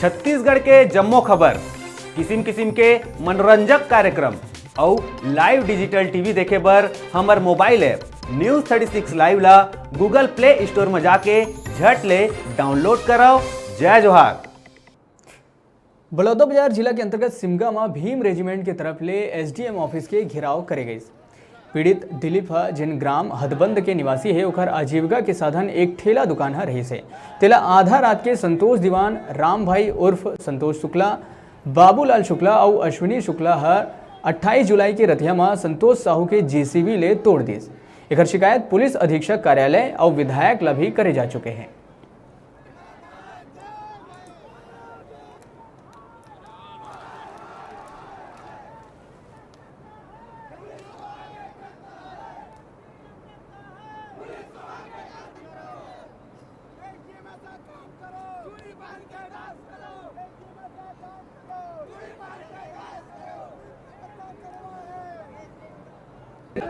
छत्तीसगढ़ के जम्मो खबर, किसिम किसिम के मनोरंजक कार्यक्रम और लाइव डिजिटल टीवी देखे बर हमर मोबाइल ऐप न्यूज़ 36 लाइव ला गूगल प्ले स्टोर में जाके झट ले डाउनलोड कराओ। जय जोहार। बलौदाबाजार जिला के अंतर्गत सिमगा में भीम रेजिमेंट की तरफ ले एसडीएम ऑफिस के घेराव करे गई। पीड़ित दिलीप है, जिन ग्राम हदबंद के निवासी है, ओकर आजीविका के साधन एक ठेला दुकान है रही से। तेला आधा रात के संतोष दीवान, राम भाई उर्फ संतोष शुक्ला, बाबूलाल शुक्ला और अश्विनी शुक्ला हर 28 जुलाई के रतिया में संतोष साहू के जेसीबी ले तोड़ दीस। एक शिकायत पुलिस अधीक्षक कार्यालय और विधायक ला भी करे जा चुके हैं।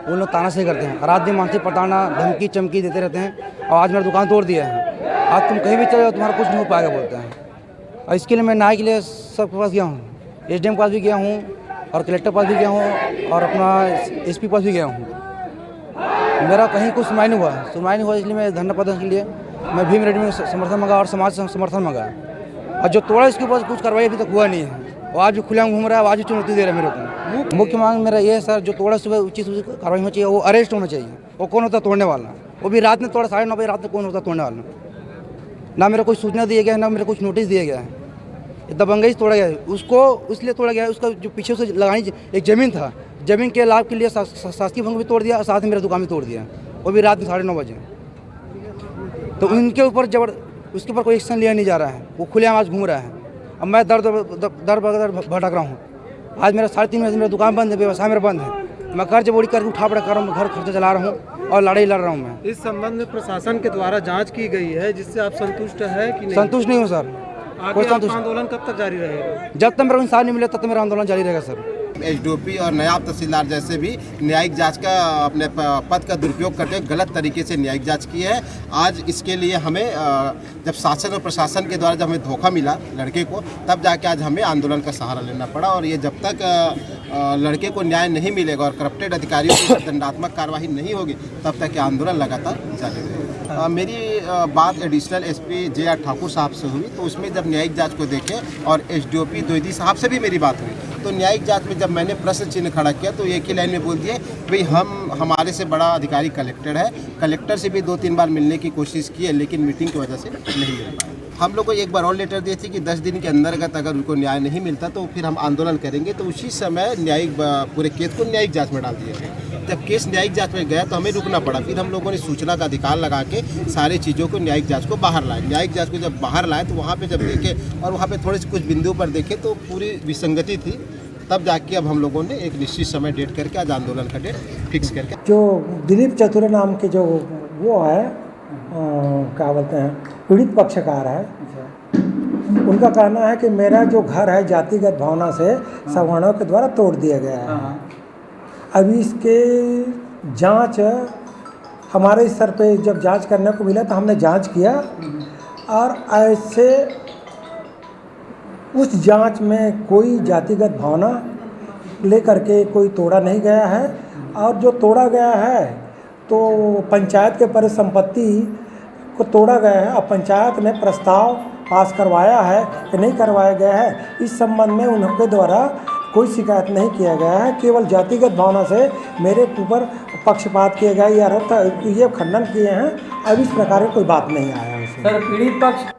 वो लोग तानाशाही करते हैं, रात दिन मानसिक प्रताड़ना, धमकी चमकी देते रहते हैं। और आज मेरा दुकान तोड़ दिया है, आज तुम कहीं भी चले जाओ तुम्हारा कुछ नहीं हो पाएगा बोलते हैं। और इसके लिए मैं न्याय के लिए सबके पास गया हूँ, एसडीएम के पास भी गया हूँ और कलेक्टर पास भी गया हूँ और अपना एसपी पास भी गया हूँ। मेरा कहीं कुछ सुनवाई नहीं हुआ, इसलिए मैं धरना प्रदर्शन के लिए मैं भीम रेजिमेंट में समर्थन मांगा और समाज समर्थन मांगा। और जो तोड़ा इसके ऊपर कुछ कार्रवाई अभी तक हुआ नहीं है, वो आज भी खुलेआम घूम रहा है, आज भी चुनौती दे रहा है मेरे को। मुख्य मांग मेरा ये है सर, जो तोड़ा सुबह उचित कार्रवाई होनी चाहिए, वो अरेस्ट होना चाहिए। वो कौन होता तोड़ने वाला, वो भी रात में तोड़ा 9:30 बजे रात में कौन होता तोड़ने वाला। ना मेरे कोई सूचना दिया गया है, ना मेरे कुछ नोटिस दिया गया है। दबंगई तोड़ा गया है, उसको इसलिए तोड़ा गया है, उसका जो पीछे से लगानी एक ज़मीन था, ज़मीन के लाभ के लिए शासकीय भंग भी तोड़ दिया, साथ में मेरा दुकान भी तोड़ दिया, वो भी रात में 9:30 बजे। तो उनके ऊपर उसके ऊपर कोई एक्शन लिया नहीं जा रहा है, वो खुलेआम आज घूम रहा है। अब मैं दर भटक रहा हूँ। आज मेरा 3:30 बजे मेरा दुकान बंद है, व्यवसाय मेरा बंद है। मैं कर्ज बोड़ी करके उठा पड़ा कर रहा हूँ, घर खर्चा चला रहा हूँ और लड़ाई लड़ रहा हूँ मैं। इस संबंध में प्रशासन के द्वारा जांच की गई है, जिससे आप संतुष्ट है कि नहीं? संतुष्ट नहीं हूँ सर। आगे आपका आंदोलन कब तक जारी रहेगा? जब तक मेरा इंसाफ नहीं मिले तब तक मेरा आंदोलन जारी रहेगा सर। एसडीओपी और नायब तहसीलदार जैसे भी न्यायिक जांच का अपने पद का दुरुपयोग करते हुए गलत तरीके से न्यायिक जांच की है। आज इसके लिए हमें जब शासन और प्रशासन के द्वारा जब हमें धोखा मिला लड़के को, तब जाके आज हमें आंदोलन का सहारा लेना पड़ा। और ये जब तक लड़के को न्याय नहीं मिलेगा और करप्टेड अधिकारियों की दंडात्मक कार्रवाई नहीं होगी, तब तक ये आंदोलन लगातार जारी रहेगा। मेरी बात एडिशनल एसपी जे.आर. ठाकुर साहब से हुई, तो उसमें जब न्यायिक जांच को देखे और एसडीओपी द्विवेदी साहब से भी मेरी बात हुई, तो न्यायिक जांच में जब मैंने प्रश्न चिन्ह खड़ा किया तो एक ही लाइन में बोल दिए, भाई हमारे से बड़ा अधिकारी कलेक्टर है, कलेक्टर से भी 2-3 बार मिलने की कोशिश की है, लेकिन मीटिंग की वजह से नहीं मिल पाया। हम लोग को एक बार और लेटर दिए थे कि 10 दिन के अंतर्गत अगर उनको न्याय नहीं मिलता तो फिर हम आंदोलन करेंगे। तो उसी समय न्यायिक पूरे केस को न्यायिक जांच में डाल दिए थे। जब केस न्यायिक जांच में गया तो हमें रुकना पड़ा। फिर हम लोगों ने सूचना का अधिकार लगा के सारी चीज़ों को न्यायिक जांच को बाहर लाए। न्यायिक जांच को जब बाहर लाए तो वहाँ पे जब देखे और वहाँ पे थोड़े से कुछ बिंदुओं पर देखे तो पूरी विसंगति थी। तब जाके अब हम लोगों ने एक निश्चित समय डेट करके आज आंदोलन का डेट फिक्स करके जो दिलीप चतुरे नाम के जो वो है क्या बोलते हैं पीड़ित पक्षकार है, उनका कहना है कि मेरा जो घर है जातिगत भावना से सवर्णों के द्वारा तोड़ दिया गया है। अभी इसके जांच हमारे स्तर पे जब जांच करने को मिला तो हमने जांच किया और ऐसे उस जांच में कोई जातिगत भावना लेकर के कोई तोड़ा नहीं गया है। और जो तोड़ा गया है तो पंचायत के परिसंपत्ति को तोड़ा गया है। अब पंचायत ने प्रस्ताव पास करवाया है कि नहीं करवाया गया है, इस संबंध में उनके द्वारा कोई शिकायत नहीं किया गया है। केवल जातिगत भावना से मेरे ऊपर पक्षपात किया गया, ये आरोप था, ये खंडन किए हैं। अब इस प्रकार की कोई बात नहीं आया है। सर, पीड़ित पक्ष